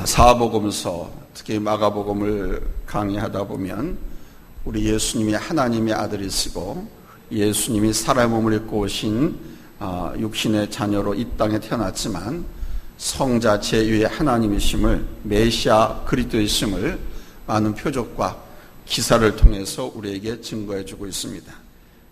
사복음서, 특히 마가복음을 강의하다 보면 우리 예수님이 하나님의 아들이시고 예수님이 사람의 몸을 입고 오신 육신의 자녀로 이 땅에 태어났지만 성자 제2의 하나님이심을, 메시아 그리스도이심을 많은 표적과 기사를 통해서 우리에게 증거해 주고 있습니다.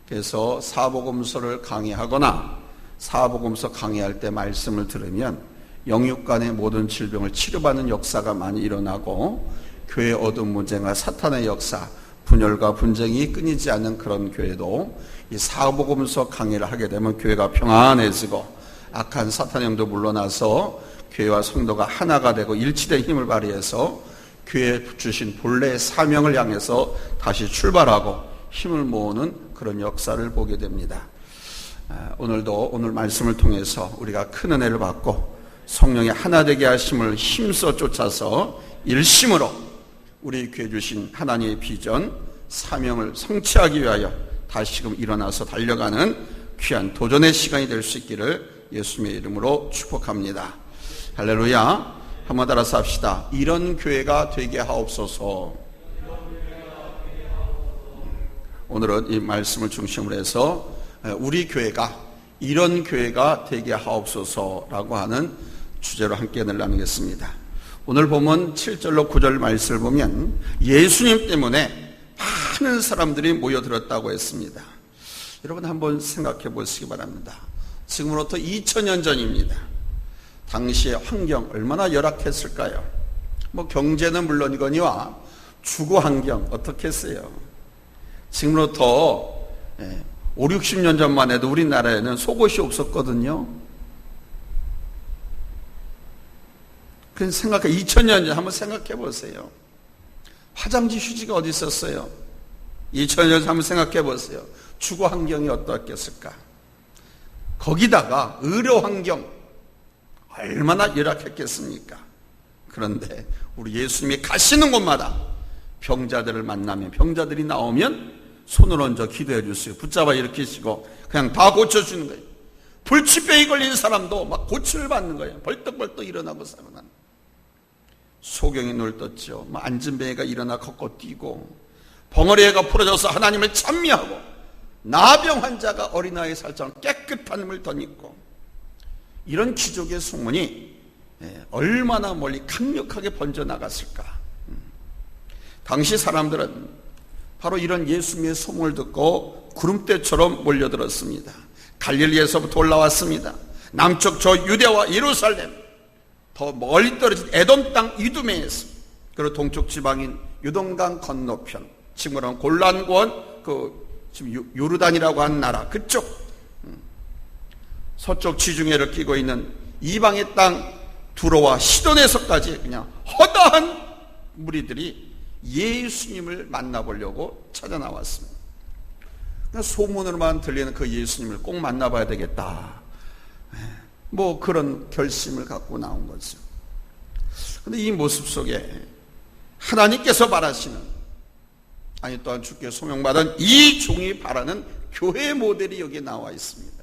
그래서 사복음서를 강의하거나 사복음서 강의할 때 말씀을 들으면 영육 간의 모든 질병을 치료받는 역사가 많이 일어나고 교회의 어두운 문제가 사탄의 역사, 분열과 분쟁이 끊이지 않는 그런 교회도 이 사복음서 강의를 하게 되면 교회가 평안해지고 악한 사탄의 영도 물러나서 교회와 성도가 하나가 되고 일치된 힘을 발휘해서 교회에 주신 본래의 사명을 향해서 다시 출발하고 힘을 모으는 그런 역사를 보게 됩니다. 오늘도 오늘 말씀을 통해서 우리가 큰 은혜를 받고 성령의 하나 되게 하심을 힘써 쫓아서 일심으로 우리 교회 주신 하나님의 비전, 사명을 성취하기 위하여 다시금 일어나서 달려가는 귀한 도전의 시간이 될 수 있기를 예수님의 이름으로 축복합니다. 할렐루야. 한번 따라서 합시다. 이런 교회가 되게 하옵소서. 오늘은 이 말씀을 중심으로 해서 우리 교회가 이런 교회가 되게 하옵소서라고 하는 주제로 함께 나누겠습니다. 오늘 보면 7절로 9절 말씀을 보면 예수님 때문에 많은 사람들이 모여들었다고 했습니다. 여러분 한번 생각해 보시기 바랍니다. 지금으로부터 2000년 전입니다. 당시의 환경 얼마나 열악했을까요? 경제는 물론이거니와 주거 환경 어떻게 했어요? 지금으로부터 5, 60년 전만 해도 우리나라에는 속옷이 없었거든요. 그냥 2000년 전 한번 생각해 보세요. 화장지 휴지가 어디 있었어요? 2000년 전 한번 생각해 보세요. 주거 환경이 어떠했겠을까? 거기다가 의료 환경 얼마나 열악했겠습니까? 그런데 우리 예수님이 가시는 곳마다 병자들을 만나면, 병자들이 나오면 손을 얹어 기도해 주세요. 붙잡아 일으키시고 그냥 다 고쳐주는 거예요. 불치병이 걸린 사람도 막 고침을 받는 거예요. 벌떡벌떡 일어나고 살아나는. 소경이 눈을 떴죠. 안진뱅이가 일어나 걷고 뛰고, 벙어리애가 풀어져서 하나님을 찬미하고, 나병 환자가 어린아이 살처럼 깨끗한 물을 덧입고, 이런 기적의 소문이 얼마나 멀리 강력하게 번져나갔을까. 당시 사람들은 바로 이런 예수님의 소문을 듣고 구름대처럼 몰려들었습니다. 갈릴리에서부터 올라왔습니다. 남쪽 저 유대와 예루살렘, 더 멀리 떨어진 에돔 땅 이두메에서, 그리고 동쪽 지방인 유동강 건너편, 지금으로는 골란권, 지금 요르단이라고 하는 나라 그쪽, 서쪽 지중해를 끼고 있는 이방의 땅 두로와 시돈에서까지 그냥 허다한 무리들이 예수님을 만나보려고 찾아 나왔습니다. 소문으로만 들리는 그 예수님을 꼭 만나봐야 되겠다, 그런 결심을 갖고 나온 거죠. 그런데 이 모습 속에 하나님께서 바라시는, 또한 주께 소명받은 이 종이 바라는 교회 모델이 여기에 나와 있습니다.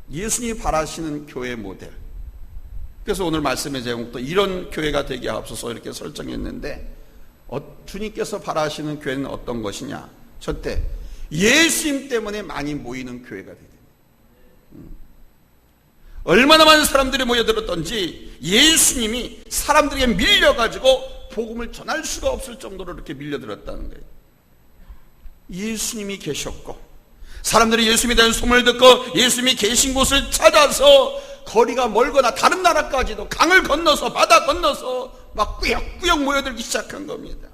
예수님이 바라시는 교회 모델. 그래서 오늘 말씀의 제목도 이런 교회가 되게 하옵소서 이렇게 설정했는데, 주님께서 바라시는 교회는 어떤 것이냐? 첫째, 예수님 때문에 많이 모이는 교회가 되게 됩니다. 얼마나 많은 사람들이 모여들었던지 예수님이 사람들에게 밀려가지고 복음을 전할 수가 없을 정도로 이렇게 밀려들었다는 거예요. 예수님이 계셨고, 사람들이 예수님에 대한 소문을 듣고 예수님이 계신 곳을 찾아서 거리가 멀거나 다른 나라까지도 강을 건너서 바다 건너서 막 꾸역꾸역 모여들기 시작한 겁니다.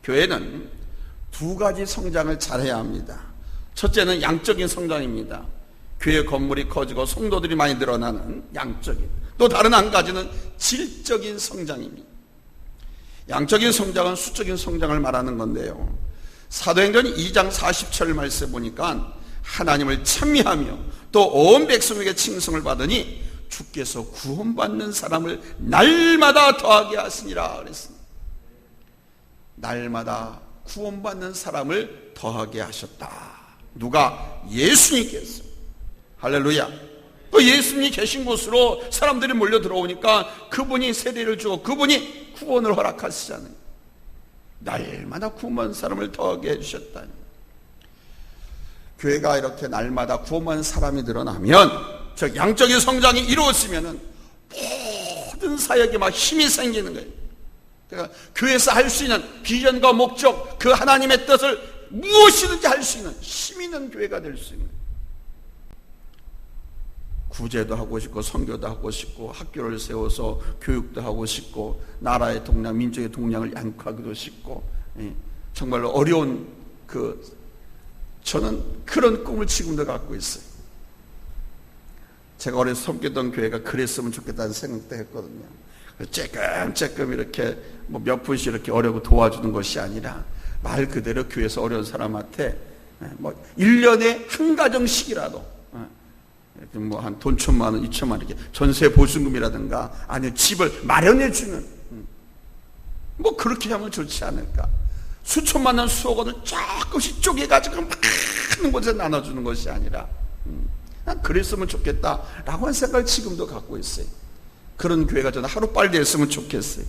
교회는 두 가지 성장을 잘해야 합니다. 첫째는 양적인 성장입니다. 교회 건물이 커지고 성도들이 많이 늘어나는 양적인, 또 다른 한 가지는 질적인 성장입니다. 양적인 성장은 수적인 성장을 말하는 건데요, 사도행전 2장 40절 말씀 보니까 하나님을 찬미하며 또 온 백성에게 칭송을 받으니 주께서 구원받는 사람을 날마다 더하게 하시니라 그랬습니다. 날마다 구원받는 사람을 더하게 하셨다. 누가? 예수님께서. 할렐루야. 또 예수님이 계신 곳으로 사람들이 몰려 들어오니까 그분이 세례를 주고 그분이 구원을 허락하시잖아요. 날마다 구원받은 사람을 더하게 해주셨다니. 교회가 이렇게 날마다 구원받은 사람이 늘어나면, 즉 양적인 성장이 이루어지면은 모든 사역에 막 힘이 생기는 거예요. 그러니까 교회에서 할 수 있는 비전과 목적, 그 하나님의 뜻을 무엇이든지 할 수 있는 힘 있는 교회가 될 수 있는, 구제도 하고 싶고 선교도 하고 싶고 학교를 세워서 교육도 하고 싶고 나라의 동량, 민족의 동량을 양육하기도 싶고, 정말로 어려운 저는 그런 꿈을 지금도 갖고 있어요. 제가 어려서 섬기던 교회가 그랬으면 좋겠다는 생각도 했거든요. 쬐끔쬐끔 이렇게 몇 분씩 이렇게 어려고 도와주는 것이 아니라 말 그대로 교회에서 어려운 사람한테 1년에 한 가정씩이라도 한 돈 1,000만 원, 2,000만 원 이렇게 전세 보증금이라든가 아니면 집을 마련해 주는, 그렇게 하면 좋지 않을까. 수천만 원, 수억 원을 조금씩 쪼개가지고 많은 곳에 나눠주는 것이 아니라 난 그랬으면 좋겠다라고 하는 생각을 지금도 갖고 있어요. 그런 교회가 저는 하루빨리 됐으면 좋겠어요.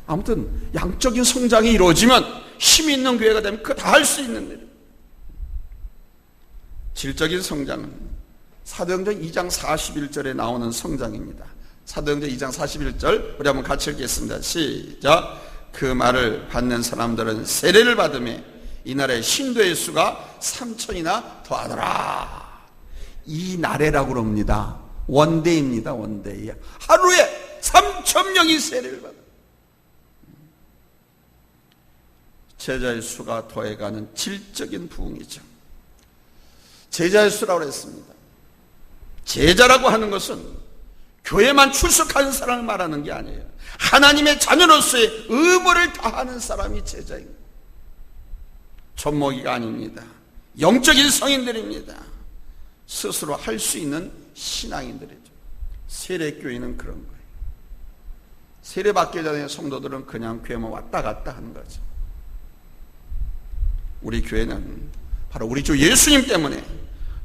아무튼 양적인 성장이 이루어지면 힘이 있는 교회가 되면 그거 다 할 수 있는 일. 질적인 성장은 사도행전 2장 41절에 나오는 성장입니다. 사도행전 2장 41절 우리 한번 같이 읽겠습니다. 시작. 그 말을 받는 사람들은 세례를 받으며 이날의 신도의 수가 3,000이나 더하더라. 이 나래라고 그럽니다. 원데이입니다. 원데이. 하루에 3,000명이 세례를 받아요. 제자의 수가 더해가는 질적인 부흥이죠. 제자의 수라고 했습니다. 제자라고 하는 것은 교회만 출석하는 사람을 말하는 게 아니에요. 하나님의 자녀로서의 의무를 다하는 사람이 제자입니다. 젖먹이가 아닙니다. 영적인 성인들입니다. 스스로 할 수 있는 신앙인들이죠. 세례교회는 그런 거예요. 세례받기 전에 성도들은 그냥 교회만 왔다 갔다 하는 거죠. 우리 교회는 바로 우리 주 예수님 때문에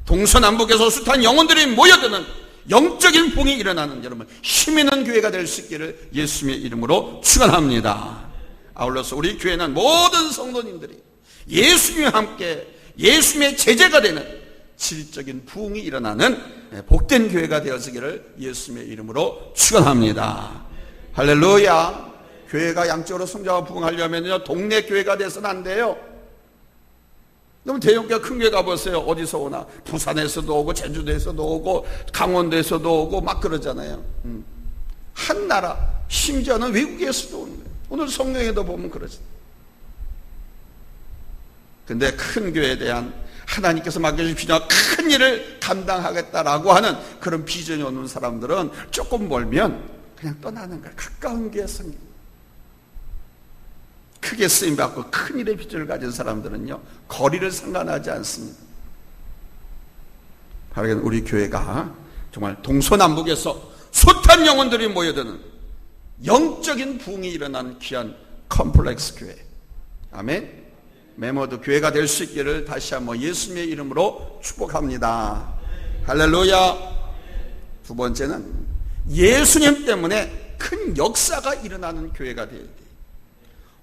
동서남북에서 숱한 영혼들이 모여드는 영적인 부흥이 일어나는 여러분 힘 있는 교회가 될 수 있기를 예수님의 이름으로 축원합니다. 아울러서 우리 교회는 모든 성도님들이 예수님과 함께 예수님의 제자가 되는 질적인 부흥이 일어나는 복된 교회가 되어지기를 예수님의 이름으로 축원합니다. 할렐루야. 교회가 양적으로 성장하고 부흥하려면요 동네 교회가 돼서는 안 돼요. 그럼 대형교회 큰 교회 가보세요. 어디서 오나? 부산에서도 오고 제주도에서도 오고 강원도에서도 오고 막 그러잖아요. 한 나라 심지어는 외국에서도 오는 거예요. 오늘 성경에도 보면 그러죠. 근데 큰 교회에 대한 하나님께서 맡겨주신 비전과 큰 일을 감당하겠다라고 하는 그런 비전이 오는 사람들은 조금 멀면 그냥 떠나는 거예요. 가까운 교회에 섬깁니다. 크게 쓰임받고 큰 일의 비전을 가진 사람들은요 거리를 상관하지 않습니다. 바로 우리 교회가 정말 동서남북에서 숱한 영혼들이 모여드는 영적인 부흥이 일어나는 귀한 컴플렉스 교회. 아멘. 메모도 교회가 될 수 있기를 다시 한번 예수님의 이름으로 축복합니다. 할렐루야. 두 번째는 예수님 때문에 큰 역사가 일어나는 교회가 되어야 돼요.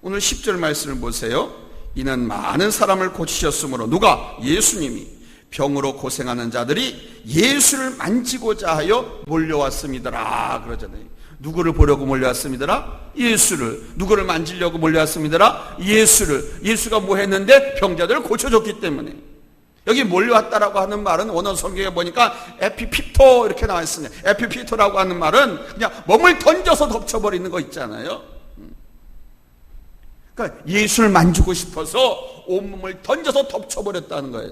오늘 10절 말씀을 보세요. 이는 많은 사람을 고치셨으므로 누가? 예수님이 병으로 고생하는 자들이 예수를 만지고자 하여 몰려왔습니다라 그러잖아요. 누구를 보려고 몰려왔습니다라? 예수를. 누구를 만지려고 몰려왔습니다라? 예수를. 예수가 뭐 했는데? 병자들을 고쳐줬기 때문에. 여기 몰려왔다라고 하는 말은 원어 성경에 보니까 에피피토 이렇게 나와 있습니다. 에피피토라고 하는 말은 그냥 몸을 던져서 덮쳐버리는 거 있잖아요. 그러니까 예수를 만지고 싶어서 온몸을 던져서 덮쳐버렸다는 거예요.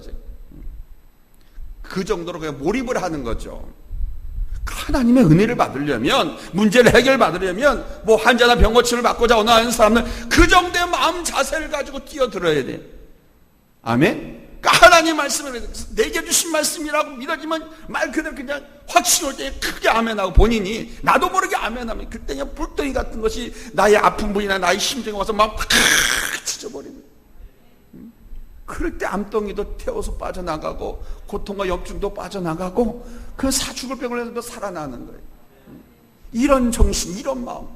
그 정도로 그냥 몰입을 하는 거죠. 하나님의 은혜를 받으려면, 문제를 해결받으려면, 뭐 환자나 병 고침을 받고자 원하는 사람들 그 정도의 마음 자세를 가지고 뛰어들어야 돼요. 아멘? 그러니까 하나님 말씀을 내게 주신 말씀이라고 믿어지면 말 그대로 그냥 확신 올 때 크게 아멘하고 본인이 나도 모르게 아멘하면 그때 그냥 불덩이 같은 것이 나의 아픈 부위나 나의 심정에 와서 막 팍 찢어버리는. 그럴 때 암덩이도 태워서 빠져나가고 고통과 염증도 빠져나가고 그 죽을 병을 해서 살아나는 거예요. 이런 정신, 이런 마음.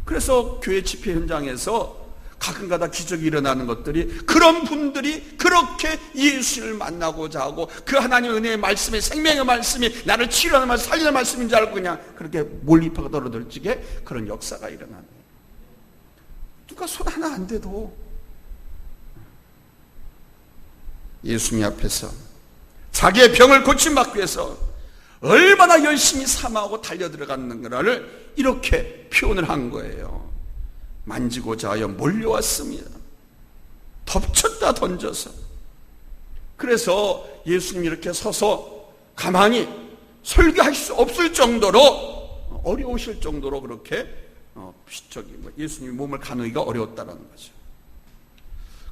그래서 교회 집회 현장에서 가끔가다 기적이 일어나는 것들이, 그런 분들이 그렇게 예수를 만나고자 하고 그 하나님의 은혜의 말씀이, 생명의 말씀이 나를 치료하는 말씀, 살리는 말씀인 줄 알고 그냥 그렇게 몰입하고 떨어들지게 그런 역사가 일어나는 거예요. 누가 손 하나 안 대도 예수님 앞에서 자기의 병을 고침받기 위해서 얼마나 열심히 삼아하고 달려들어갔는가를 이렇게 표현을 한 거예요. 만지고자 하여 몰려왔습니다. 덮쳤다 던져서. 그래서 예수님이 이렇게 서서 가만히 설교할 수 없을 정도로, 어려우실 정도로 그렇게 예수님이 몸을 가누기가 어려웠다는 거죠.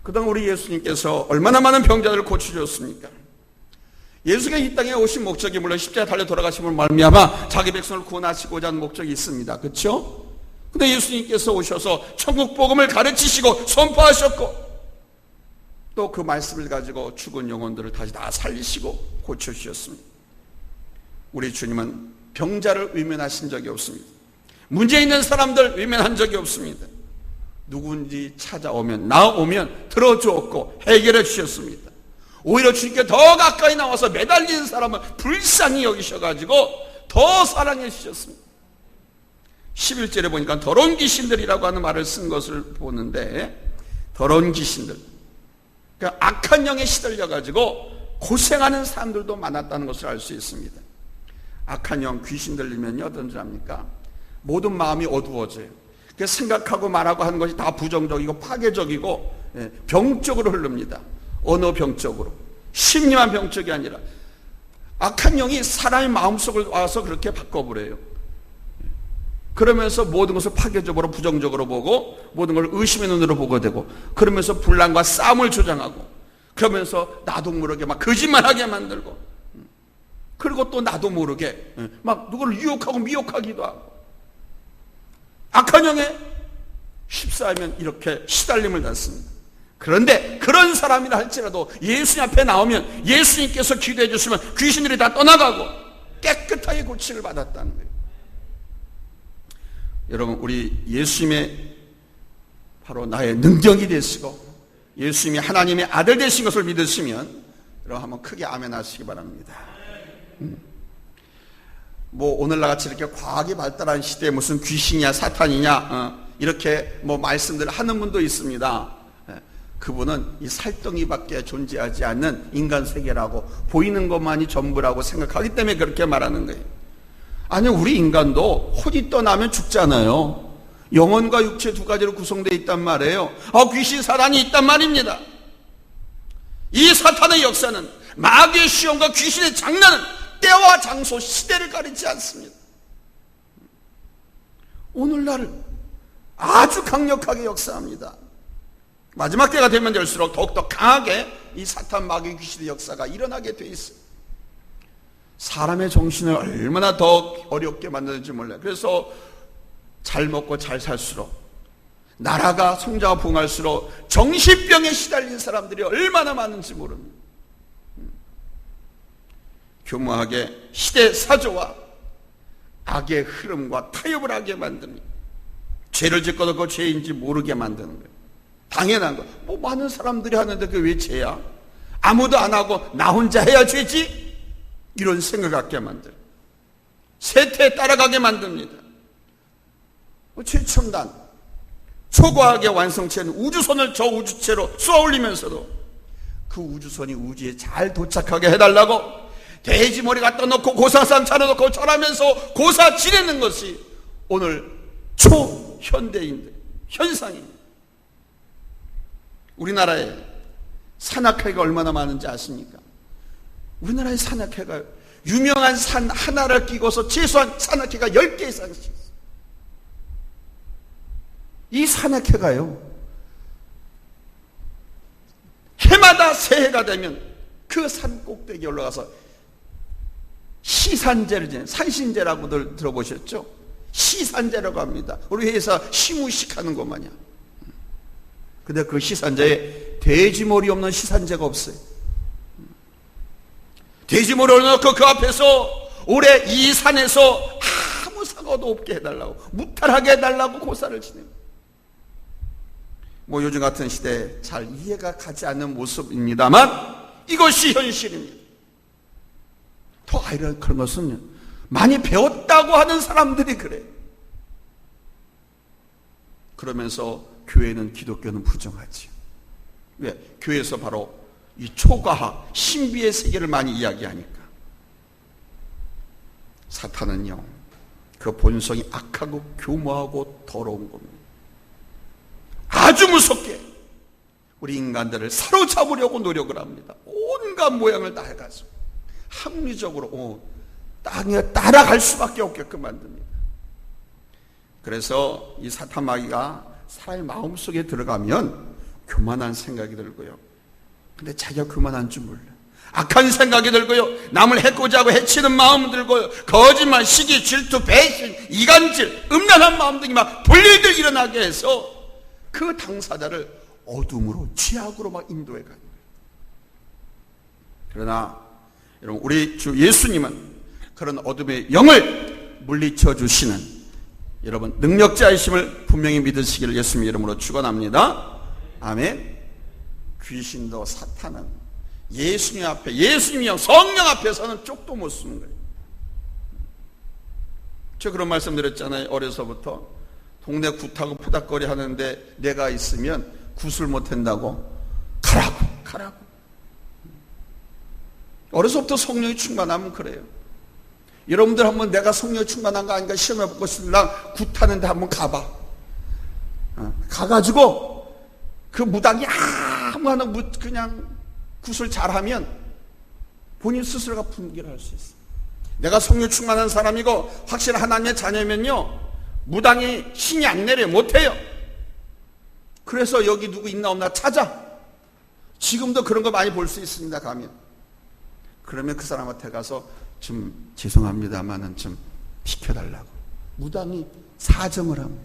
그 다음 우리 예수님께서 얼마나 많은 병자들을 고쳐주셨습니까? 예수가 이 땅에 오신 목적이 물론 십자가에 달려 돌아가심을 말미암아 자기 백성을 구원하시고자 하는 목적이 있습니다. 그렇죠? 근데 예수님께서 오셔서 천국 복음을 가르치시고 선포하셨고 또 그 말씀을 가지고 죽은 영혼들을 다시 다 살리시고 고쳐주셨습니다. 우리 주님은 병자를 외면하신 적이 없습니다. 문제 있는 사람들 외면한 적이 없습니다. 누군지 찾아오면, 나오면 들어주었고 해결해 주셨습니다. 오히려 주님께 더 가까이 나와서 매달리는 사람을 불쌍히 여기셔가지고 더 사랑해 주셨습니다. 11절에 보니까 더러운 귀신들이라고 하는 말을 쓴 것을 보는데, 더러운 귀신들, 그러니까 악한 영에 시들려가지고 고생하는 사람들도 많았다는 것을 알 수 있습니다. 악한 영, 귀신 들리면요 어떤 줄 압니까? 모든 마음이 어두워져요. 생각하고 말하고 하는 것이 다 부정적이고 파괴적이고 병적으로 흐릅니다. 어느 병적으로, 심리만 병적이 아니라 악한 영이 사람의 마음속을 와서 그렇게 바꿔버려요. 그러면서 모든 것을 파괴적으로 부정적으로 보고 모든 걸 의심의 눈으로 보게 되고, 그러면서 분란과 싸움을 조장하고, 그러면서 나도 모르게 막 거짓말하게 만들고, 그리고 또 나도 모르게 막 누구를 유혹하고 미혹하기도 하고, 악한 영에 휩싸이면 이렇게 시달림을 받습니다. 그런데 그런 사람이라 할지라도 예수님 앞에 나오면 예수님께서 기도해 주시면 귀신들이 다 떠나가고 깨끗하게 고침을 받았다는 거예요. 여러분, 우리 예수님의 바로 나의 능력이 되시고 예수님이 하나님의 아들 되신 것을 믿으시면 여러분 한번 크게 아멘 하시기 바랍니다. 뭐 오늘날 같이 이렇게 과학이 발달한 시대에 무슨 귀신이냐 사탄이냐 이렇게 뭐 말씀들을 하는 분도 있습니다. 그분은 이 살덩이밖에 존재하지 않는 인간 세계라고, 보이는 것만이 전부라고 생각하기 때문에 그렇게 말하는 거예요. 아니, 우리 인간도 혼이 떠나면 죽잖아요. 영혼과 육체 두 가지로 구성되어 있단 말이에요. 귀신 사단이 있단 말입니다. 이 사탄의 역사는, 마귀의 시험과 귀신의 장난은 때와 장소, 시대를 가리지 않습니다. 오늘날 아주 강력하게 역사합니다. 마지막 때가 되면 될수록 더욱더 강하게 이 사탄, 마귀, 귀신의 역사가 일어나게 돼 있어요. 사람의 정신을 얼마나 더 어렵게 만드는지 몰라요. 그래서 잘 먹고 잘 살수록, 나라가 성장하고 부흥할수록 정신병에 시달린 사람들이 얼마나 많은지 모릅니다. 교묘하게 시대 사조와 악의 흐름과 타협을 하게 만듭니다. 죄를 짓고도 그 죄인지 모르게 만드는 거예요. 당연한 거. 뭐 많은 사람들이 하는데 그게 왜 죄야? 아무도 안 하고 나 혼자 해야 죄지? 이런 생각 갖게 만들어요. 세태에 따라가게 만듭니다. 최첨단, 초과하게 완성체는 우주선을 저 우주체로 쏘아 올리면서도 그 우주선이 우주에 잘 도착하게 해달라고 돼지 머리 갖다 놓고 고사상 차려놓고 절하면서 고사 지내는 것이 오늘 초현대인들 현상입니다. 우리나라에 산악회가 얼마나 많은지 아십니까? 우리나라의 산악회가, 유명한 산 하나를 끼고서 최소한 산악회가 10개 이상씩 있어요. 이 산악회가요, 해마다 새해가 되면 그 산 꼭대기에 올라가서 시산제를 지내요. 산신제라고들 들어보셨죠? 시산제라고 합니다. 우리 회사 시무식 하는 것 마냥. 근데 그 시산제에 돼지머리 없는 시산제가 없어요. 돼지머리를 넣고 그 앞에서 올해 이 산에서 아무 사고도 없게 해달라고, 무탈하게 해달라고 고사를 지내요. 요즘 같은 시대에 잘 이해가 가지 않는 모습입니다만 이것이 현실입니다. 더 아이러니한 것은 많이 배웠다고 하는 사람들이 그래요. 그러면서 교회는, 기독교는 부정하지. 왜? 교회에서 바로 이 초과학, 신비의 세계를 많이 이야기하니까. 사탄은요, 그 본성이 악하고 교모하고 더러운 겁니다. 아주 무섭게 우리 인간들을 사로잡으려고 노력을 합니다. 온갖 모양을 다 해가지고 합리적으로 땅에 따라갈 수밖에 없게끔 만듭니다. 그래서 이 사탄 마귀가 사람의 마음속에 들어가면 교만한 생각이 들고요. 근데 자기가 교만한 줄 몰라. 악한 생각이 들고요. 남을 해코지 하고 해치는 마음 들고요. 거짓말, 시기, 질투, 배신, 이간질, 음란한 마음 등이 막 분리들 일어나게 해서 그 당사자를 어둠으로, 죄악으로 막 인도해 가는 거예요. 그러나 여러분, 우리 주 예수님은 그런 어둠의 영을 물리쳐 주시는 여러분 능력자이심을 분명히 믿으시기를 예수님의 이름으로 축원합니다. 아멘. 귀신도 사탄은 예수님 앞에, 예수님이요 성령 앞에서는 쪽도 못 쓰는 거예요. 제가 그런 말씀 드렸잖아요. 어려서부터 동네 굿하고 푸닥거리 하는데 내가 있으면 굿을 못 한다고. 가라고. 어려서부터 성령이 충만하면 그래요. 여러분들 한번 내가 성령이 충만한 거 아닌가 시험해보고 싶으면 굿하는데 한번 가봐. 가가지고 그 무당이 아무하나 그냥 굿을 잘하면 본인 스스로가 분별할 수 있어요. 내가 성령 충만한 사람이고 확실히 하나님의 자녀면요, 무당이 신이 안 내려 못해요. 그래서 여기 누구 있나 없나 찾아. 지금도 그런 거 많이 볼 수 있습니다. 가면. 그러면 그 사람한테 가서 좀 죄송합니다만은 좀 시켜달라고. 무당이 사정을 합니다.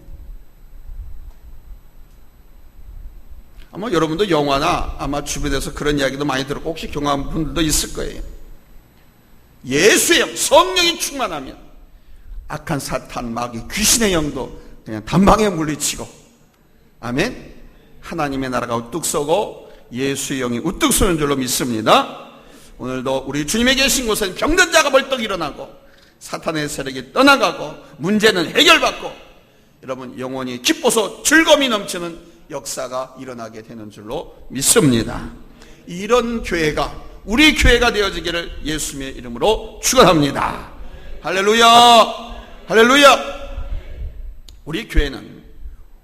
아마 여러분도 영화나 아마 주변에서 그런 이야기도 많이 들었고 혹시 경험한 분들도 있을 거예요. 예수의 영, 성령이 충만하면 악한 사탄, 마귀, 귀신의 영도 그냥 단방에 물리치고, 아멘, 하나님의 나라가 우뚝 서고 예수의 영이 우뚝 서는 줄로 믿습니다. 오늘도 우리 주님의 계신 곳은 병든 자가 벌떡 일어나고 사탄의 세력이 떠나가고 문제는 해결받고 여러분 영혼이 기뻐서 즐거움이 넘치는 역사가 일어나게 되는 줄로 믿습니다. 이런 교회가 우리 교회가 되어지기를 예수님의 이름으로 축원합니다. 할렐루야, 할렐루야. 우리 교회는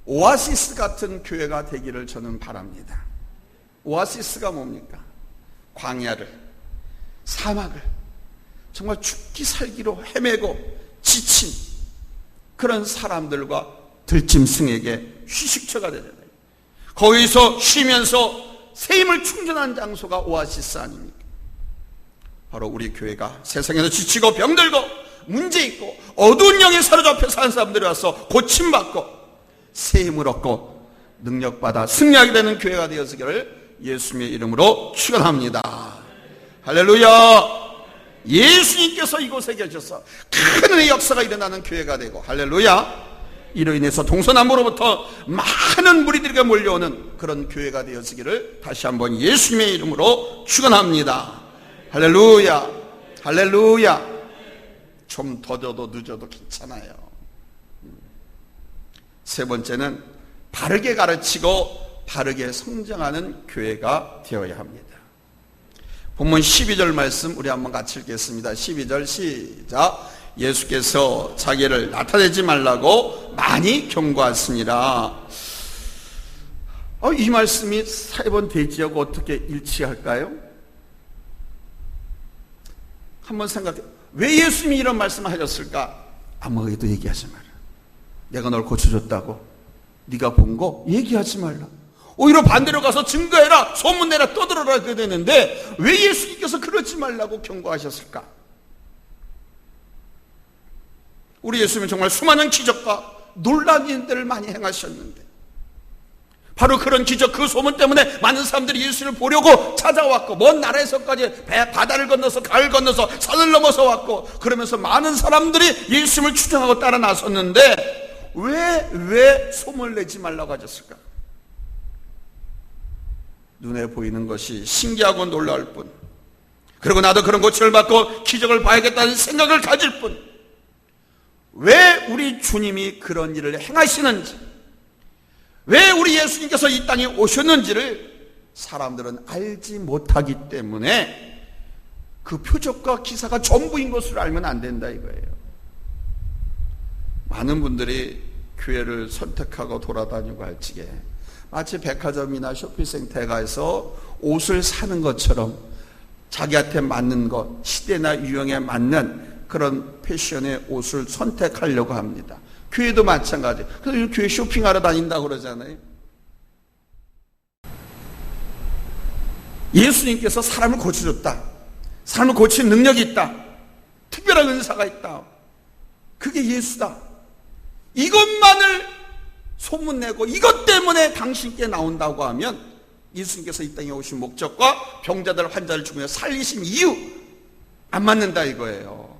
오아시스 같은 교회가 되기를 저는 바랍니다. 오아시스가 뭡니까? 광야를, 사막을 정말 죽기 살기로 헤매고 지친 그런 사람들과 들짐승에게 휴식처가 되잖아요. 거기서 쉬면서 새 힘을 충전한 장소가 오아시스 아닙니까? 바로 우리 교회가 세상에서 지치고 병들고 문제 있고 어두운 영에 사로잡혀 사는 사람들이 와서 고침받고 새 힘을 얻고 능력받아 승리하게 되는 교회가 되어지기를 예수님의 이름으로 축원합니다. 할렐루야. 예수님께서 이곳에 계셔서 큰 은혜의 역사가 일어나는 교회가 되고, 할렐루야, 이로 인해서 동서남북으로부터 많은 무리들이 몰려오는 그런 교회가 되어지기를 다시 한번 예수님의 이름으로 축원합니다. 할렐루야, 할렐루야. 좀 더뎌도 늦어도 괜찮아요. 세 번째는 바르게 가르치고 바르게 성장하는 교회가 되어야 합니다. 본문 12절 말씀 우리 한번 같이 읽겠습니다. 12절 시작. 예수께서 자기를 나타내지 말라고 많이 경고하시니라. 이 말씀이 세 번 대지하고 어떻게 일치할까요? 한번 생각해. 왜 예수님이 이런 말씀을 하셨을까? 아무에게도 얘기하지 마라. 내가 널 고쳐줬다고 네가 본 거 얘기하지 말라. 오히려 반대로 가서 증거해라, 소문내라, 떠들어라 그래야 되는데 왜 예수님께서 그러지 말라고 경고하셨을까? 우리 예수님은 정말 수많은 기적과 놀라운 일들을 많이 행하셨는데 바로 그런 기적, 그 소문 때문에 많은 사람들이 예수를 보려고 찾아왔고, 먼 나라에서까지 바다를 건너서 가을 건너서 산을 넘어서 왔고, 그러면서 많은 사람들이 예수님을 추종하고 따라 나섰는데 왜 소문을 내지 말라고 하셨을까? 눈에 보이는 것이 신기하고 놀라울 뿐, 그리고 나도 그런 고침을 받고 기적을 봐야겠다는 생각을 가질 뿐, 왜 우리 주님이 그런 일을 행하시는지, 왜 우리 예수님께서 이 땅에 오셨는지를 사람들은 알지 못하기 때문에 그 표적과 기사가 전부인 것을 알면 안 된다 이거예요. 많은 분들이 교회를 선택하고 돌아다니고 할 적에 마치 백화점이나 쇼핑센터에 가서 옷을 사는 것처럼 자기한테 맞는 것, 시대나 유형에 맞는 그런 패션의 옷을 선택하려고 합니다. 교회도 마찬가지. 그래서 교회 쇼핑하러 다닌다고 그러잖아요. 예수님께서 사람을 고쳐줬다. 사람을 고치는 능력이 있다. 특별한 은사가 있다. 그게 예수다. 이것만을 소문내고 이것 때문에 당신께 나온다고 하면 예수님께서 이 땅에 오신 목적과 병자들, 환자를 죽으며 살리신 이유 안 맞는다 이거예요.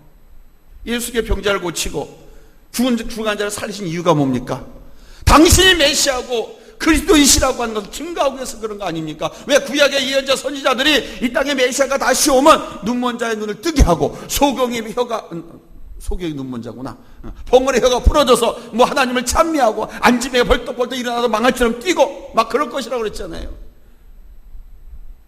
예수께 병자를 고치고 죽은 자를 살리신 이유가 뭡니까? 당신이 메시아고 그리스도이시라고 하는 것을 증거하기 위해서 그런 거 아닙니까? 왜 구약의 예언자 선지자들이 이 땅에 메시아가 다시 오면 눈먼 자의 눈을 뜨게 하고 소경의 혀가, 소경이 눈먼 자구나, 봉어의 혀가 부러져서 뭐 하나님을 찬미하고 안지배가 벌떡벌떡 일어나서 망할처럼 뛰고 막 그럴 것이라고 그랬잖아요.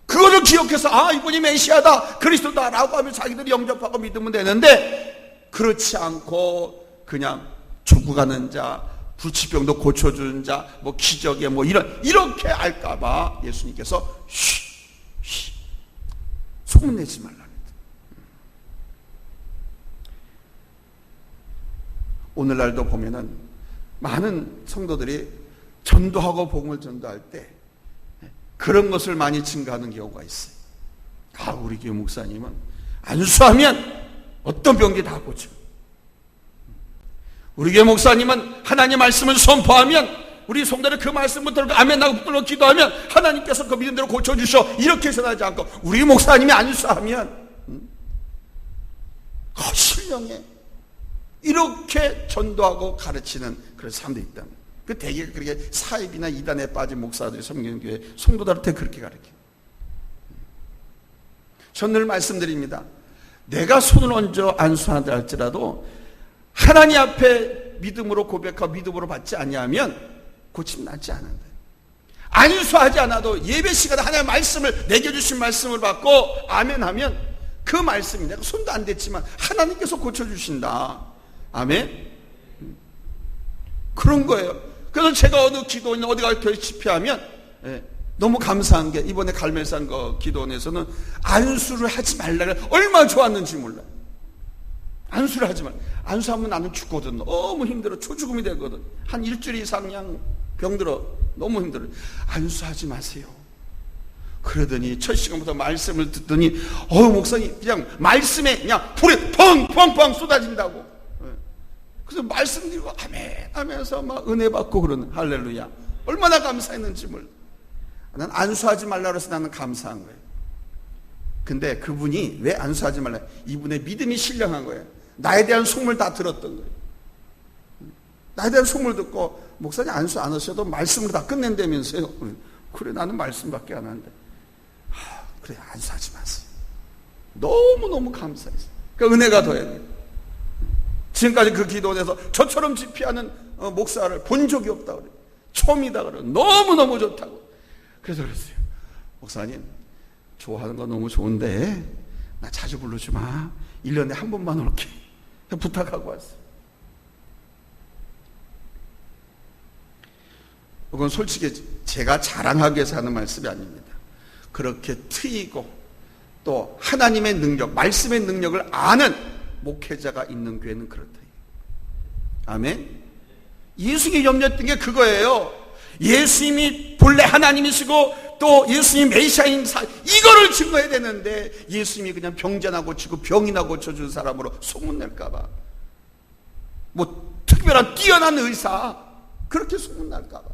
그거를 기억해서 아 이분이 메시아다 그리스도다 라고 하면 자기들이 영접하고 믿으면 되는데, 그렇지 않고 그냥 죽어가는 자, 불치병도 고쳐주는 자, 뭐 기적에 뭐 이렇게 알까봐 예수님께서 소문내지 말라는 거예요. 오늘날도 보면은 많은 성도들이 전도하고 복음을 전도할 때 그런 것을 많이 증가하는 경우가 있어요. 아, 우리 교회 목사님은 안수하면 어떤 병기 다 고쳐. 우리 교회 목사님은 하나님 말씀을 선포하면 우리 성도들 그 말씀 붙들고 아멘 하고 붙들고 기도하면 하나님께서 그 믿음대로 고쳐주셔. 이렇게 전하지 않고 우리 목사님이 안수하면 신령해. 이렇게 전도하고 가르치는 그런 사람들이 있다. 그 대개 그렇게 사입이나 이단에 빠진 목사들이 성경교회 성도들한테 그렇게 가르쳐요. 저는 늘 말씀드립니다. 내가 손을 얹어 안수한다 할지라도 하나님 앞에 믿음으로 고백하고 믿음으로 받지 아니하면 고침 낫지 않는다. 안수하지 않아도 예배 시간에 하나님의 말씀을 내게 주신 말씀을 받고 아멘 하면 그 말씀이 내가 손도 안 댔지만 하나님께서 고쳐주신다. 아멘. 그런 거예요. 그래서 제가 어느 기도원이나 어디 갈 때 집회하면 너무 감사한 게 이번에 갈멜산 거 기도원에서는 안수를 하지 말라를 얼마나 좋았는지 몰라요. 안수를 하지 말. 안수하면 나는 죽거든. 너무 힘들어. 초죽음이 되거든. 한 일주일 이상 그냥 병들어. 너무 힘들어. 안수하지 마세요. 그러더니 첫 시간부터 말씀을 듣더니 목사님 그냥 말씀에 그냥 불이 펑펑펑 쏟아진다고. 그래서 말씀 드리고 아멘 하면서 막 은혜 받고 그러는 할렐루야. 얼마나 감사했는지 몰라. 난 안수하지 말라 그래서 나는 감사한 거예요. 근데 그분이 왜 안수하지 말라? 이분의 믿음이 신령한 거예요. 나에 대한 소문을 다 들었던 거예요. 나에 대한 소문을 듣고 목사님 안수 안 하셔도 말씀으로 다 끝낸다면서요. 그래 나는 말씀밖에 안 하는데 그래 안수하지 마세요. 너무너무 감사했어요. 그러니까 은혜가 더해야 돼요. 지금까지 그 기도원에서 저처럼 집회하는 목사를 본 적이 없다고 그래요. 처음이다 그래요. 너무너무 좋다고. 그래서 그랬어요. 목사님 좋아하는 거 너무 좋은데 나 자주 부르지 마. 1년에 한 번만 올게. 부탁하고 왔어요. 이건 솔직히 제가 자랑하기 위해서 하는 말씀이 아닙니다. 그렇게 트이고 또 하나님의 능력, 말씀의 능력을 아는 목회자가 있는 교회는 그렇다. 아멘. 예수님이 염려했던 게 그거예요. 예수님이 본래 하나님이시고 또 예수님이 메시아인 이거를 증거해야 되는데 예수님이 그냥 병자나 고치고 병이나 고쳐준 사람으로 소문낼까봐, 뭐 특별한 뛰어난 의사 그렇게 소문날까봐.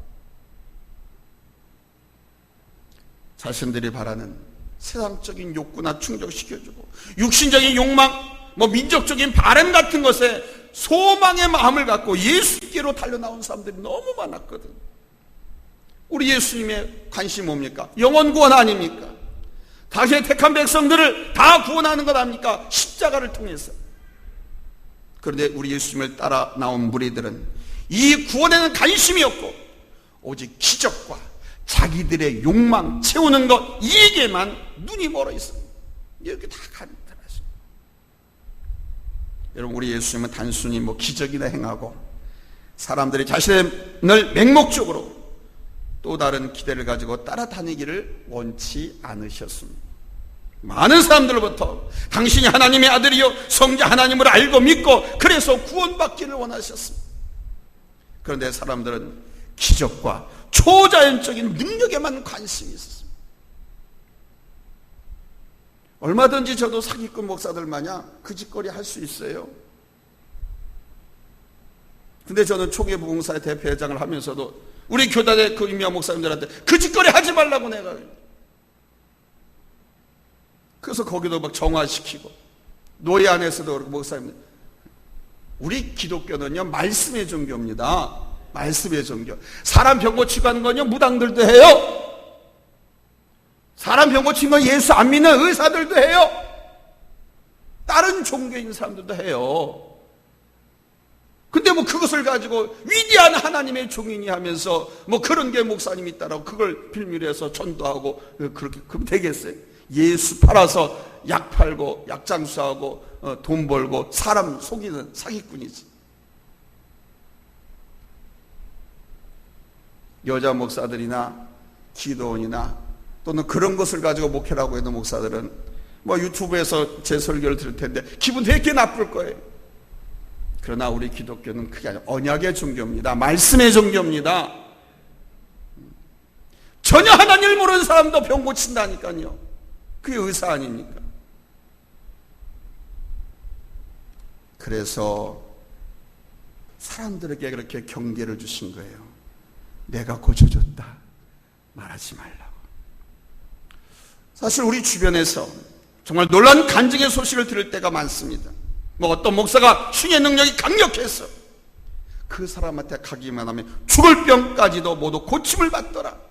자신들이 바라는 세상적인 욕구나 충족시켜주고 육신적인 욕망, 민족적인 바람 같은 것에 소망의 마음을 갖고 예수께로 달려나온 사람들이 너무 많았거든. 우리 예수님의 관심이 뭡니까? 영혼 구원 아닙니까? 당신의 택한 백성들을 다 구원하는 것 아닙니까? 십자가를 통해서. 그런데 우리 예수님을 따라 나온 무리들은 이 구원에는 관심이 없고 오직 기적과 자기들의 욕망 채우는 것, 이에게만 눈이 멀어 있습니다. 이렇게 다 가리더라고요. 여러분, 우리 예수님은 단순히 기적이나 행하고 사람들이 자신을 맹목적으로 또 다른 기대를 가지고 따라다니기를 원치 않으셨습니다. 많은 사람들로부터 당신이 하나님의 아들이요 성자 하나님을 알고 믿고 그래서 구원받기를 원하셨습니다. 그런데 사람들은 기적과 초자연적인 능력에만 관심이 있었습니다. 얼마든지 저도 사기꾼 목사들 마냥 그 짓거리 할 수 있어요. 근데 저는 초계 부흥사의 대표회장을 하면서도 우리 교단의 그 유명 목사님들한테 그 짓거리 하지 말라고 내가. 그래서 거기도 정화시키고 노예 안에서도 그렇고 목사님들, 우리 기독교는요 말씀의 종교입니다. 말씀의 종교. 사람 병 고치고 하는 건요 무당들도 해요. 사람 병 고치는 건 예수 안 믿는 의사들도 해요. 다른 종교인 사람들도 해요. 근데 그것을 가지고 위대한 하나님의 종이니 하면서 그런 게 목사님이 있다라고 그걸 빌미로 해서 전도하고 그렇게 그럼 되겠어요? 예수 팔아서 약 팔고 약장수하고 돈 벌고 사람 속이는 사기꾼이지. 여자 목사들이나 기도원이나 또는 그런 것을 가지고 목회라고 했는 목사들은 유튜브에서 제 설교를 들을 텐데 기분 되게 나쁠 거예요. 그러나 우리 기독교는 그게 아니라 언약의 종교입니다. 말씀의 종교입니다. 전혀 하나님을 모르는 사람도 병 고친다니까요. 그게 의사 아닙니까? 그래서 사람들에게 그렇게 경계를 주신 거예요. 내가 고쳐줬다 말하지 말라고. 사실 우리 주변에서 정말 놀라운 간증의 소식을 들을 때가 많습니다. 어떤 목사가 신의 능력이 강력해서 그 사람한테 가기만 하면 죽을 병까지도 모두 고침을 받더라.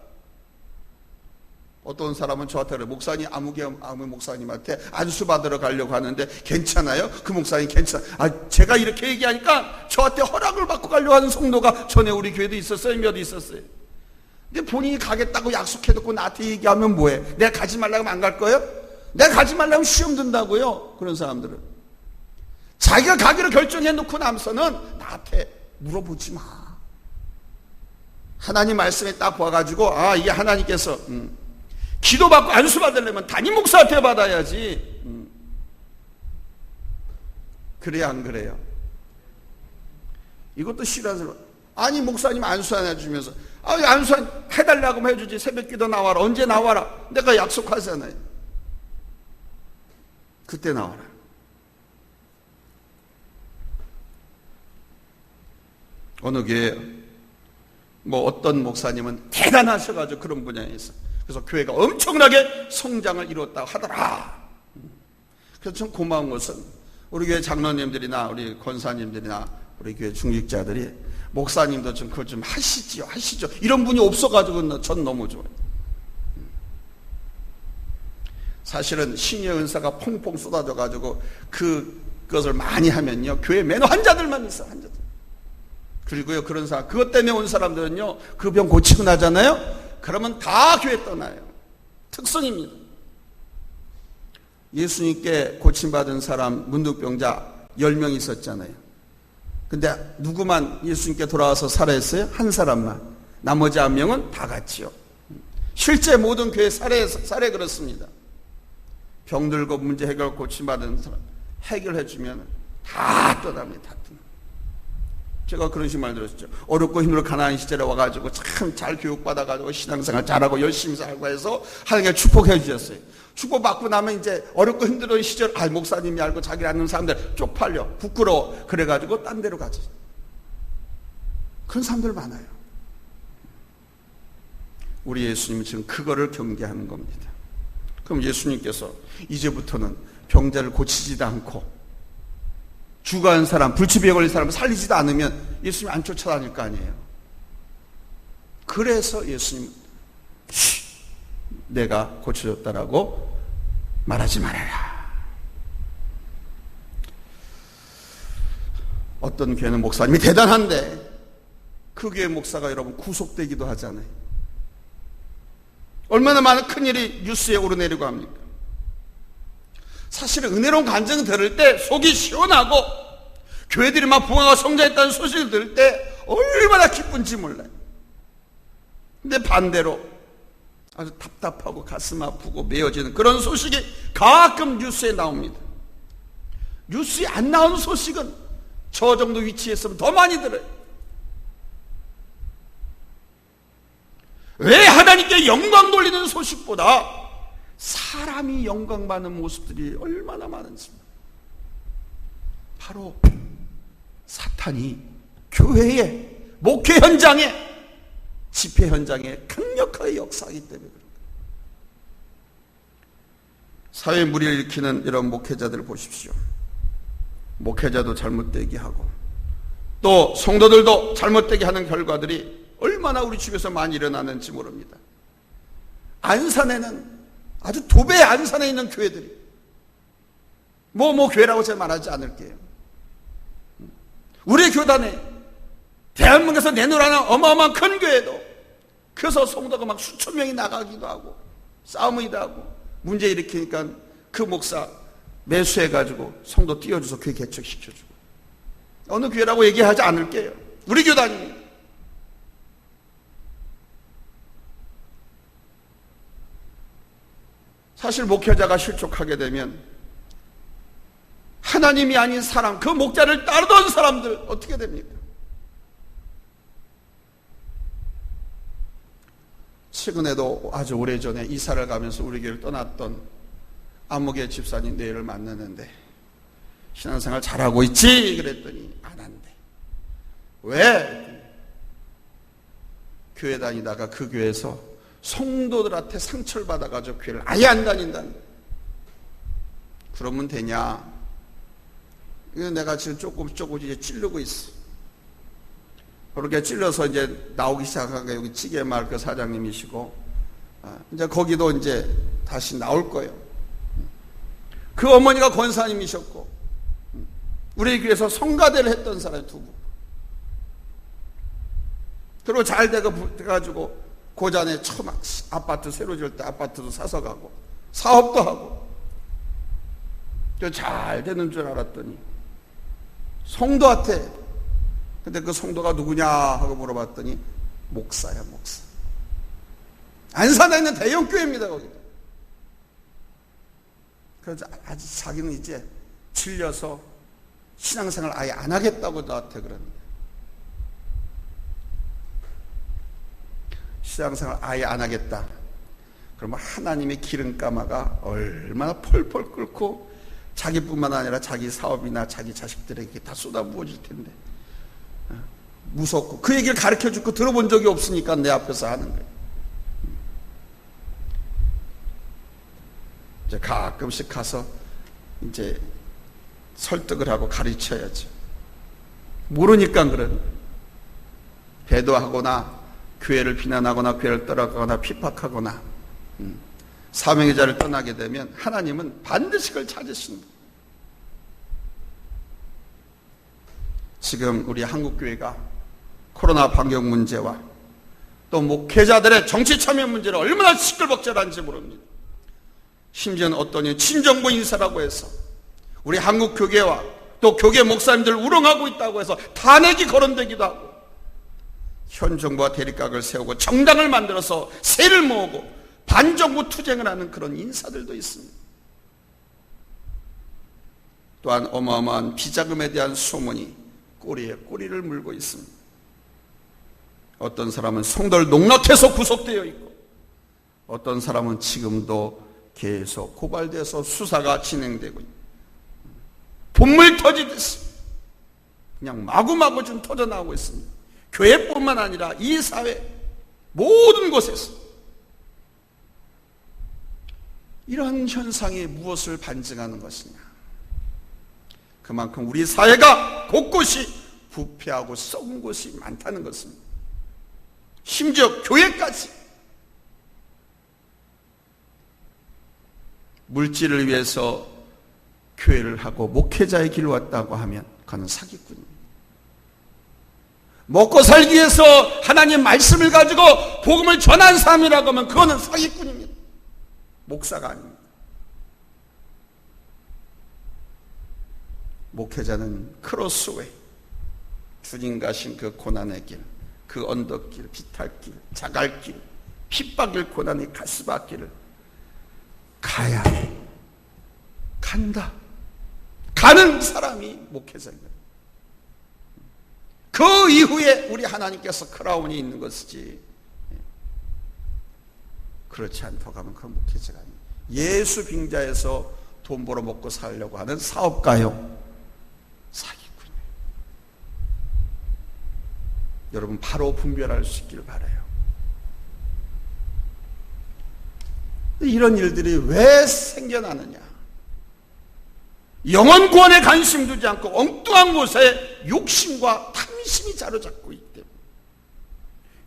어떤 사람은 저한테 그래, 목사님 아무 목사님한테 안수 받으러 가려고 하는데 괜찮아요? 그 목사님 괜찮아. 제가 이렇게 얘기하니까 저한테 허락을 받고 가려고 하는 성도가 전에 우리 교회도 있었어요. 몇 있었어요. 근데 본인이 가겠다고 약속해놓고 나한테 얘기하면 뭐해? 내가 가지 말라고 하면 안 갈 거예요? 내가 가지 말라고 하면 시험 든다고요. 그런 사람들은 자기가 가기로 결정해놓고 나서는 나한테 물어보지 마. 하나님 말씀에 딱 봐가지고 이게 하나님께서 기도받고 안수 받으려면 담임 목사한테 받아야지. 그래야 안 그래요? 이것도 싫어서 아니 목사님 안수 안 해주면서 안수 해달라고 하면 해주지. 새벽기도 나와라. 언제 나와라. 내가 약속하잖아요. 그때 나와라. 어느 교회 어떤 목사님은 대단하셔가지고 그런 분야에서 그래서 교회가 엄청나게 성장을 이뤘다고 하더라. 그래서 참 고마운 것은 우리 교회 장로님들이나 우리 권사님들이나 우리 교회 중직자들이 목사님도 좀 그걸 좀 하시죠 이런 분이 없어가지고 전 너무 좋아요. 사실은 신의 은사가 퐁퐁 쏟아져가지고 그것을 많이 하면요 교회 매너 환자들만 있어. 환자들. 그리고요 그런 사람 그것 때문에 온 사람들은요 그 병 고치고 나잖아요. 그러면 다 교회 떠나요. 특성입니다. 예수님께 고침받은 사람 문둥병자 10명 있었잖아요. 근데 누구만 예수님께 돌아와서 살아있어요? 한 사람만. 나머지 1명은 다 같이요. 실제 모든 교회 사례 그렇습니다. 병들고 문제 해결 고침받은 사람 해결해주면 다 떠납니다. 다 떠납니다. 제가 그런 식으로 말 들었죠. 어렵고 힘들고 가난한 시절에 와가지고 참 잘 교육받아가지고 신앙생활 잘하고 열심히 살고 해서 하나님께 축복해 주셨어요. 축복받고 나면 이제 어렵고 힘들던 시절 목사님이 알고 자기 아는 사람들 쪽팔려 부끄러워 그래가지고 딴 데로 가지. 그런 사람들 많아요. 우리 예수님은 지금 그거를 경계하는 겁니다. 그럼 예수님께서 이제부터는 병자를 고치지도 않고 죽어간 사람, 불치병에 걸린 사람을 살리지도 않으면 예수님 안 쫓아다닐 거 아니에요. 그래서 예수님 내가 고쳐줬다라고 말하지 말아라. 어떤 교회는 목사님이 대단한데 그 교회 목사가 여러분 구속되기도 하잖아요. 얼마나 많은 큰일이 뉴스에 오르내리고 합니까? 사실은 은혜로운 간증을 들을 때 속이 시원하고 교회들이 막 부흥하고 성장했다는 소식을 들을 때 얼마나 기쁜지 몰라요. 근데 반대로 아주 답답하고 가슴 아프고 메어지는 그런 소식이 가끔 뉴스에 나옵니다. 뉴스에 안 나오는 소식은 저 정도 위치에 있으면 더 많이 들어요. 왜 하나님께 영광 돌리는 소식보다 사람이 영광받는 모습들이 얼마나 많은지. 바로 사탄이 교회에, 목회 현장에, 집회 현장에 강력하게 역사하기 때문에 그렇습니다. 사회 무리를 일으키는 이런 목회자들을 보십시오. 목회자도 잘못되게 하고 또 성도들도 잘못되게 하는 결과들이 얼마나 우리 집에서 많이 일어나는지 모릅니다. 안산에는 아주 도배 안산에 있는 교회들이 뭐 교회라고 제가 말하지 않을게요. 우리 교단에 대한민국에서 내놓으라는 어마어마한 큰 교회도 그래서 성도가 막 수천 명이 나가기도 하고 싸움이기도 하고 문제 일으키니까 그 목사 매수해가지고 성도 띄워줘서 교회 개척시켜주고 어느 교회라고 얘기하지 않을게요. 우리 교단입니다. 사실 목회자가 실족하게 되면 하나님이 아닌 사람, 그 목자를 따르던 사람들 어떻게 됩니까? 최근에도 아주 오래전에 이사를 가면서 우리 교회를 떠났던 안목의 집사님 내일을 만났는데 신앙생활 잘하고 있지? 그랬더니 안 한대. 왜? 교회 다니다가 그 교회에서 성도들한테 상처를 받아가지고 교회를 아예 안 다닌다는. 그러면 되냐? 이거 내가 지금 조금 이제 찌르고 있어. 그렇게 찔러서 이제 나오기 시작하니까 여기 찌개마을 그 사장님이시고, 이제 거기도 이제 다시 나올 거예요. 그 어머니가 권사님이셨고, 우리 교회에서 성가대를 했던 사람이 두 분. 그리고 잘 돼가지고 고잔에 처음 아파트 새로 지을 때 아파트도 사서 가고 사업도 하고 잘 되는 줄 알았더니 성도한테, 근데 그 성도가 누구냐 하고 물어봤더니 목사야, 목사. 안산에 있는 대형교회입니다, 거기. 그래서 아주 자기는 이제 질려서 신앙생활 아예 안 하겠다고 나한테 그럽니다. 신앙생활 아예 안 하겠다. 그러면 하나님의 기름가마가 얼마나 펄펄 끓고 자기뿐만 아니라 자기 사업이나 자기 자식들에게 다 쏟아부어질 텐데 무섭고 그 얘기를 가르쳐주고 들어본 적이 없으니까 내 앞에서 하는 거예요. 이제 가끔씩 가서 이제 설득을 하고 가르쳐야죠. 모르니까 그런 거예요. 배도하거나 교회를 비난하거나 교회를 떠나거나 핍박하거나 사명의 자를 떠나게 되면 하나님은 반드시 그걸 찾으십니다. 지금 우리 한국교회가 코로나 방역 문제와 또 목회자들의 정치 참여 문제를 얼마나 시끌벅적한지 모릅니다. 심지어는 어떤 친정부 인사라고 해서 우리 한국 교계와 또 교계 목사님들 우롱하고 있다고 해서 탄핵이 거론되기도 하고 현 정부와 대립각을 세우고 정당을 만들어서 세를 모으고 반정부 투쟁을 하는 그런 인사들도 있습니다. 또한 어마어마한 비자금에 대한 소문이 꼬리에 꼬리를 물고 있습니다. 어떤 사람은 성도를 농락해서 구속되어 있고 어떤 사람은 지금도 계속 고발돼서 수사가 진행되고 있고 본물 터지듯이 그냥 마구마구 좀 터져나오고 있습니다. 교회뿐만 아니라 이 사회 모든 곳에서 이런 현상이 무엇을 반증하는 것이냐? 그만큼 우리 사회가 곳곳이 부패하고 썩은 곳이 많다는 것입니다. 심지어 교회까지 물질을 위해서 교회를 하고 목회자의 길을 왔다고 하면 그는 사기꾼입니다. 먹고 살기 위해서 하나님 말씀을 가지고 복음을 전한 사람이라고 하면 그거는 사기꾼입니다. 목사가 아닙니다. 목회자는 크로스웨이, 주님 가신 그 고난의 길, 그 언덕길, 비탈길, 자갈길, 핍박일 고난의 가스밭길을 가야 간다. 가는 사람이 목회자입니다. 그 이후에 우리 하나님께서 크라운이 있는 것이지, 그렇지 않다고 하면 그건 목회자가 아닙니다. 예수 빙자에서 돈 벌어 먹고 살려고 하는 사업가요, 사기꾼이에요. 여러분 바로 분별할 수 있기를 바라요. 이런 일들이 왜 생겨나느냐? 영혼 구원에 관심 두지 않고 엉뚱한 곳에 욕심과 탐심이 자로잡고 있기 때문에.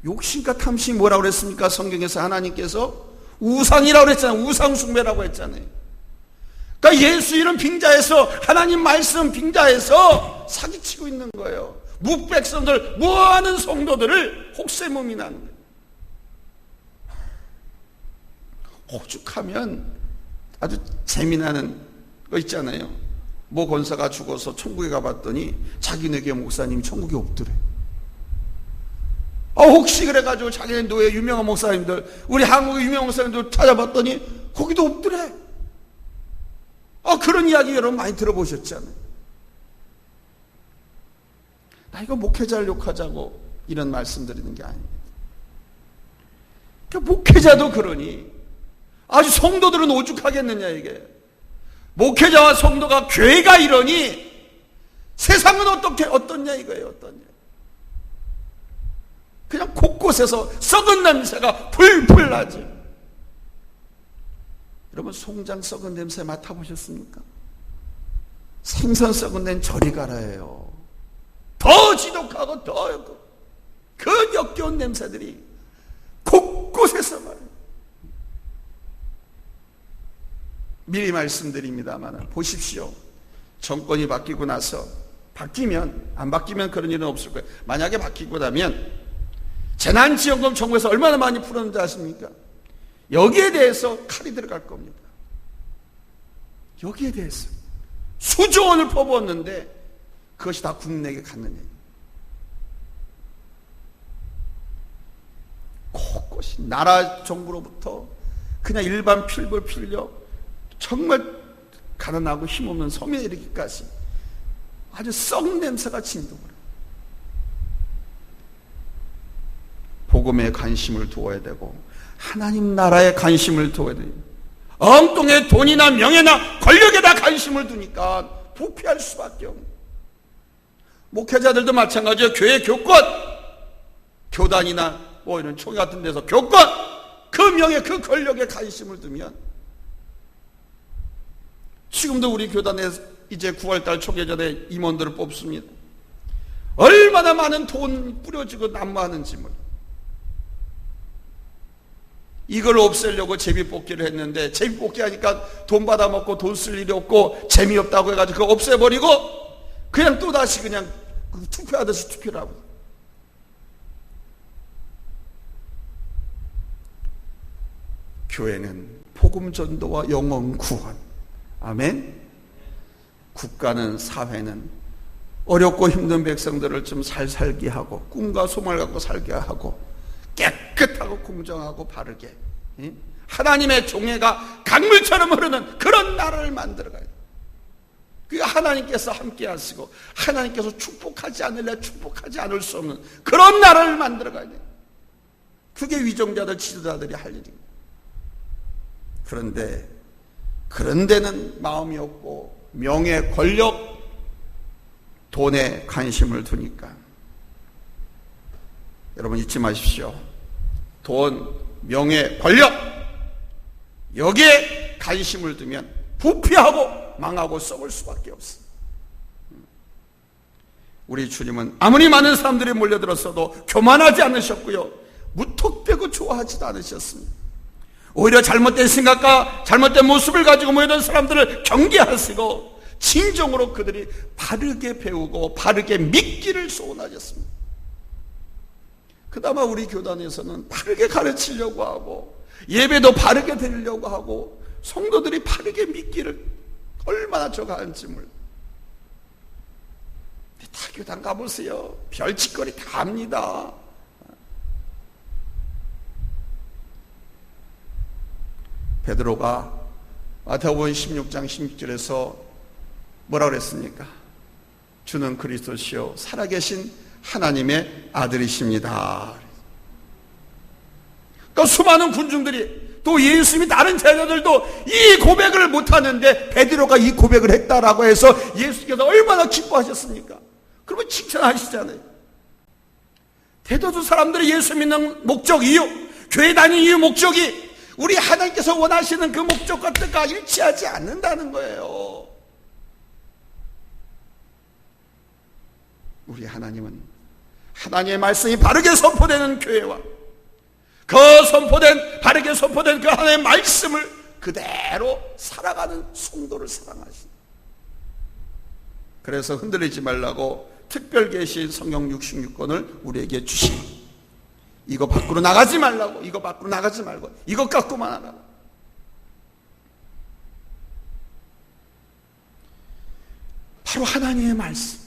욕심과 탐심이 뭐라고 그랬습니까? 성경에서 하나님께서 우상이라고 그랬잖아요. 우상 숭배라고 했잖아요. 그러니까 예수 이름 빙자에서, 하나님 말씀 빙자에서 사기치고 있는 거예요. 무백성들, 무하는 성도들을 혹세무민하는 거예요. 오죽하면 아주 재미나는 거 있잖아요. 모 권사가 죽어서 천국에 가봤더니 자기네게 목사님이 천국에 없더래. 혹시 그래가지고 자기네 노예 유명한 목사님들, 우리 한국의 유명한 목사님들 찾아봤더니 거기도 없더래. 그런 이야기 여러분 많이 들어보셨잖아요. 나 이거 목회자를 욕하자고 이런 말씀 드리는 게 아닙니다. 그러니까 목회자도 그러니 아주 성도들은 오죽하겠느냐 이게. 목회자와 성도가 교회가 이러니 세상은 어떻냐 이거예요. 어떠냐. 그냥 곳곳에서 썩은 냄새가 풀풀 나죠. 여러분 송장 썩은 냄새 맡아보셨습니까? 생선 썩은 데는 저리 가라예요. 더 지독하고 더 그 역겨운 냄새들이 곳곳에서 말이에요. 미리 말씀드립니다만 보십시오. 정권이 바뀌고 나서, 바뀌면 안 바뀌면 그런 일은 없을 거예요. 만약에 바뀌고 나면 재난지원금 정부에서 얼마나 많이 풀었는지 아십니까? 여기에 대해서 칼이 들어갈 겁니다. 여기에 대해서 수조 원을 퍼부었는데 그것이 다 국내에 갔느냐. 곳곳이 나라 정부로부터 그냥 일반 필벌 필려 정말 가난하고 힘없는 섬에 이르기까지 아주 썩은 냄새가 진동을 해요. 복음에 관심을 두어야 되고 하나님 나라에 관심을 두어야 돼요. 엉뚱해 돈이나 명예나 권력에다 관심을 두니까 부패할 수밖에 없는. 목회자들도 마찬가지예요. 교회 교권, 교단이나 이런 총회 같은 데서 교권, 그 명예, 그 권력에 관심을 두면, 지금도 우리 교단에 이제 9월달 총회 전에 임원들을 뽑습니다. 얼마나 많은 돈 뿌려지고 난무하는지 몰라요. 이걸 없애려고 제비뽑기를 했는데, 제비뽑기 하니까 돈 받아먹고 돈 쓸 일이 없고 재미없다고 해가지고 그거 없애버리고 그냥 또다시 그냥 투표하듯이 투표를 하고. 교회는 복음 전도와 영혼 구원, 아멘. 국가는, 사회는 어렵고 힘든 백성들을 좀 잘 살게 하고 꿈과 소망을 갖고 살게 하고 깨끗하고 공정하고 바르게 하나님의 종애가 강물처럼 흐르는 그런 나라를 만들어가야 돼요. 그게 하나님께서 함께 하시고 하나님께서 축복하지 않을래 축복하지 않을 수 없는 그런 나라를 만들어가야 돼요. 그게 위정자들, 지도자들이 할 일입니다. 그런데 그런 데는 마음이 없고 명예, 권력, 돈에 관심을 두니까 여러분 잊지 마십시오. 돈, 명예, 권력 여기에 관심을 두면 부패하고 망하고 썩을 수밖에 없어. 우리 주님은 아무리 많은 사람들이 몰려들었어도 교만하지 않으셨고요, 무턱대고 좋아하지도 않으셨습니다. 오히려 잘못된 생각과 잘못된 모습을 가지고 모여든 사람들을 경계하시고 진정으로 그들이 바르게 배우고 바르게 믿기를 소원하셨습니다. 그나마 우리 교단에서는 바르게 가르치려고 하고 예배도 바르게 드리려고 하고 성도들이 바르게 믿기를 얼마나 저가한지 몰라요. 다 교단 가보세요. 별짓거리 다 합니다. 베드로가 마태복음 16장 16절에서 뭐라 그랬습니까? 주는 그리스도시요 살아계신 하나님의 아들이십니다. 그러니까 수많은 군중들이 또 예수님이 다른 제자들도 이 고백을 못하는데 베드로가 이 고백을 했다라고 해서 예수께서 얼마나 기뻐하셨습니까? 그러면 칭찬하시잖아요. 대다수 사람들이 예수 믿는 목적, 이유, 교회 다니는 이유, 목적이 우리 하나님께서 원하시는 그 목적과 뜻과 일치하지 않는다는 거예요. 우리 하나님은 하나님의 말씀이 바르게 선포되는 교회와 그 바르게 선포된 그 하나님의 말씀을 그대로 살아가는 성도를 사랑하신다. 그래서 흔들리지 말라고 특별 계신 성경 66권을 우리에게 주시니 이거 밖으로 나가지 말라고, 이거 밖으로 나가지 말고 이것 갖고만 하라. 바로 하나님의 말씀,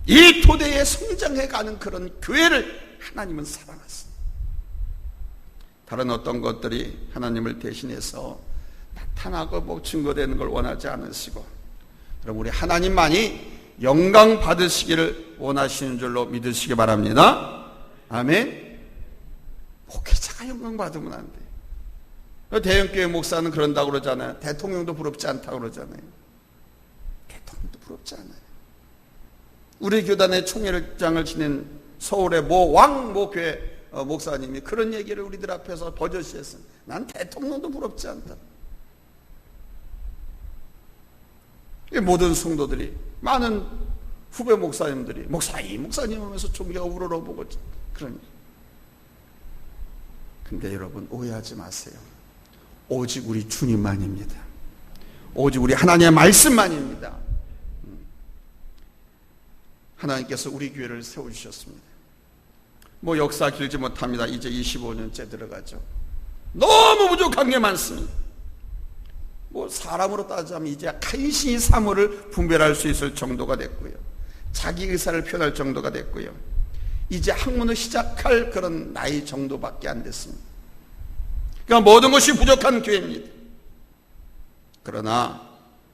이 토대에 성장해가는 그런 교회를 하나님은 사랑하십니다. 다른 어떤 것들이 하나님을 대신해서 나타나고 증거되는 걸 원하지 않으시고, 여러분 우리 하나님만이 영광 받으시기를 원하시는 줄로 믿으시기 바랍니다. 아멘. 목회자가 영광 받으면 안 돼. 대형교회 목사는 그런다고 그러잖아요. 대통령도 부럽지 않다고 그러잖아요. 대통령도 부럽지 않아요. 우리 교단의 총회장을 지낸 서울의 모 교회 목사님이 그런 얘기를 우리들 앞에서 버젓이 했어요. 난 대통령도 부럽지 않다. 모든 성도들이, 많은 후배 목사님들이 목사님 하면서 종교가 우러러보고 그러니. 근데 여러분 오해하지 마세요. 오직 우리 주님만입니다. 오직 우리 하나님의 말씀만입니다. 하나님께서 우리 교회를 세워주셨습니다. 역사 길지 못합니다. 이제 25년째 들어가죠. 너무 부족한 게 많습니다. 사람으로 따지자면 이제 간신히 사물을 분별할 수 있을 정도가 됐고요. 자기 의사를 표현할 정도가 됐고요. 이제 학문을 시작할 그런 나이 정도밖에 안 됐습니다. 그러니까 모든 것이 부족한 교회입니다. 그러나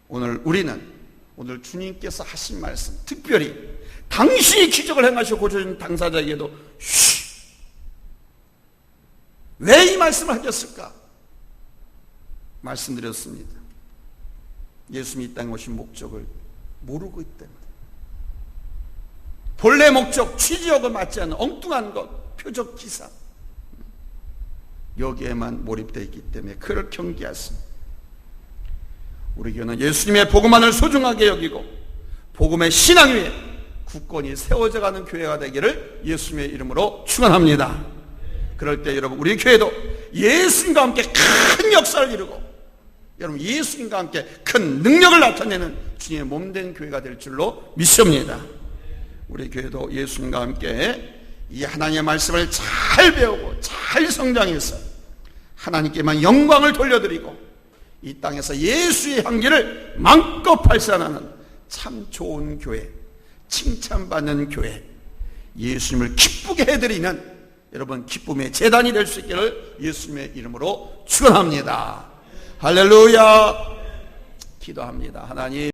우리는 오늘 주님께서 하신 말씀, 특별히 당신이 기적을 행하시고 고쳐준 당사자에게도 왜 이 말씀을 하셨을까? 말씀드렸습니다. 예수님이 이 땅에 오신 목적을 모르고 있기 때문에, 본래 목적, 취지하고 맞지 않는 엉뚱한 것, 표적 기사, 여기에만 몰입되어 있기 때문에 그를 경계하십니다. 우리 교회는 예수님의 복음만을 소중하게 여기고 복음의 신앙 위에 굳건히 세워져가는 교회가 되기를 예수님의 이름으로 축원합니다. 그럴 때 여러분 우리 교회도 예수님과 함께 큰 역사를 이루고 여러분 예수님과 함께 큰 능력을 나타내는 주님의 몸된 교회가 될 줄로 믿습니다. 우리 교회도 예수님과 함께 이 하나님의 말씀을 잘 배우고 잘 성장해서 하나님께만 영광을 돌려드리고 이 땅에서 예수의 향기를 마음껏 발산하는 참 좋은 교회, 칭찬받는 교회, 예수님을 기쁘게 해드리는 여러분 기쁨의 제단이 될 수 있기를 예수님의 이름으로 축원합니다. 할렐루야. 기도합니다. 하나님,